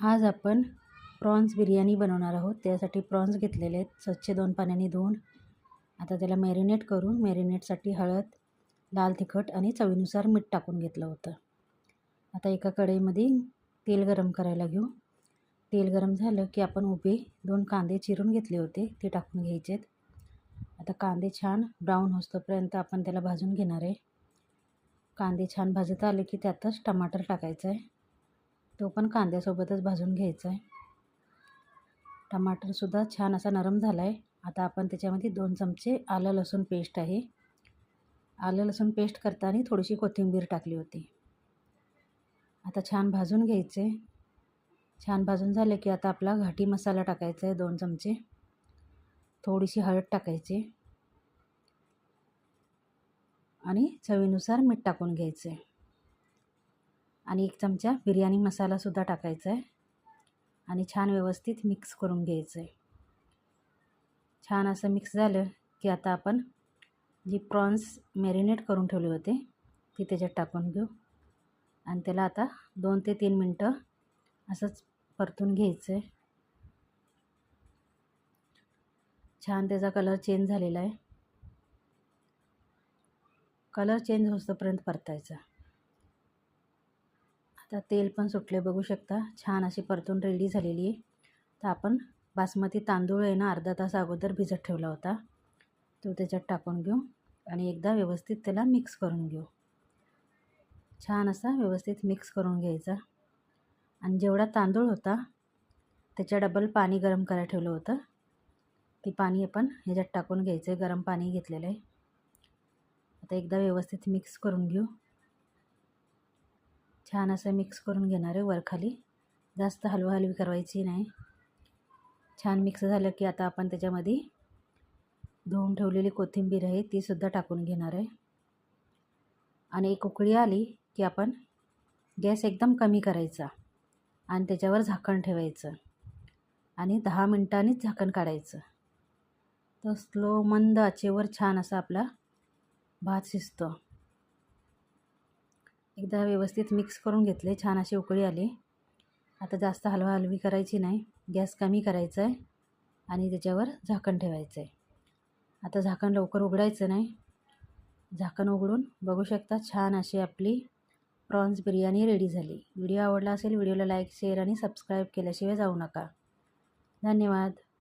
आज आपण प्रॉन्स बिर्याणी बनवणार आहोत. त्यासाठी प्रॉन्स घेतलेले आहेत, स्वच्छ 2 पाण्याने धुवून. आता त्याला मॅरिनेट करून मॅरिनेटसाठी हळद, लाल तिखट आणि चवीनुसार मीठ टाकून घेतलं होतं. आता एका कढईमध्ये तेल गरम करायला घेऊ. तेल गरम झालं की आपण उभे 2 कांदे चिरून घेतले होते, ते टाकून घ्यायचे. आता कांदे छान ब्राऊन होईस्तोपर्यंत आपण त्याला भाजून घेणार आहे. कांदे छान भाजत आले की त्यातच टमाटर टाकायचं आहे. तो पण कांद्यासोबतच भाजून घ्यायचा आहे. टमाटरसुद्धा छान असा नरम झाला आहे. आता आपण त्याच्यामध्ये 2 चमचे आलं लसूण पेस्ट आहे. आलं लसूण पेस्ट करताना थोडीशी कोथिंबीर टाकली होती. आता छान भाजून घ्यायचे. छान भाजून झाले की आता आपला घाटी मसाला टाकायचा आहे 2 चमचे. थोडीशी हळद टाकायची आणि चवीनुसार मीठ टाकून घ्यायचं आहे. आणि 1 चमचा बिर्याणी मसालासुद्धा टाकायचा आहे आणि छान व्यवस्थित मिक्स करून घ्यायचं आहे. छान असं मिक्स झालं की आता आपण जी प्रॉन्स मॅरिनेट करून ठेवले होते ते त्याच्यात टाकून घेऊ आणि त्याला आता 2 ते 3 मिनटं असंच परतून घ्यायचं आहे. छान त्याचा कलर चेंज झालेला आहे. कलर चेंज होईस्तोपर्यंत परतायचा. आता तेल पण सुटले बघू शकता. छान अशी परतून रेडी झालेली आहे. तर आपण बासमती तांदूळ आहे ना अर्धा तास अगोदर भिजत ठेवला होता, तो त्याच्यात टाकून घेऊ आणि एकदा व्यवस्थित त्याला मिक्स करून घेऊ. छान असा व्यवस्थित मिक्स करून घ्यायचा आणि जेवढा तांदूळ होता त्याच्या डबल पाणी गरम करायला ठेवलं होतं, ते पाणी आपण ह्याच्यात टाकून घ्यायचं आहे. गरम पाणी घेतलेलं आहे. आता एकदा व्यवस्थित मिक्स करून घेऊ. छान असं मिक्स करून घेणार आहे वरखाली, जास्त हलवाहलवी करायची नाही. छान मिक्स झालं की आता आपण त्याच्यामध्ये धुवून ठेवलेली कोथिंबीर आहे तीसुद्धा टाकून घेणार आहे. आणि एक उकळी आली की आपण गॅस एकदम कमी करायचा आणि त्याच्यावर झाकण ठेवायचं आणि 10 मिनिटांनीच झाकण काढायचं. तर स्लो मंद आचेवर छान असा आपला भात शिजतो. एकदा व्यवस्थित मिक्स करून घेतले. छान अशी उकळी आली. आता जास्त हलवाहलवी करायची नाही, गॅस कमी करायचा आहे आणि त्याच्यावर झाकण ठेवायचं आहे. आता झाकण लवकर उघडायचं नाही. झाकण उघडून बघू शकता छान अशी आपली प्रॉन्स बिर्याणी रेडी झाली. व्हिडिओ आवडला असेल व्हिडिओला लाईक, शेअर आणि सबस्क्राईब केल्याशिवाय जाऊ नका. धन्यवाद.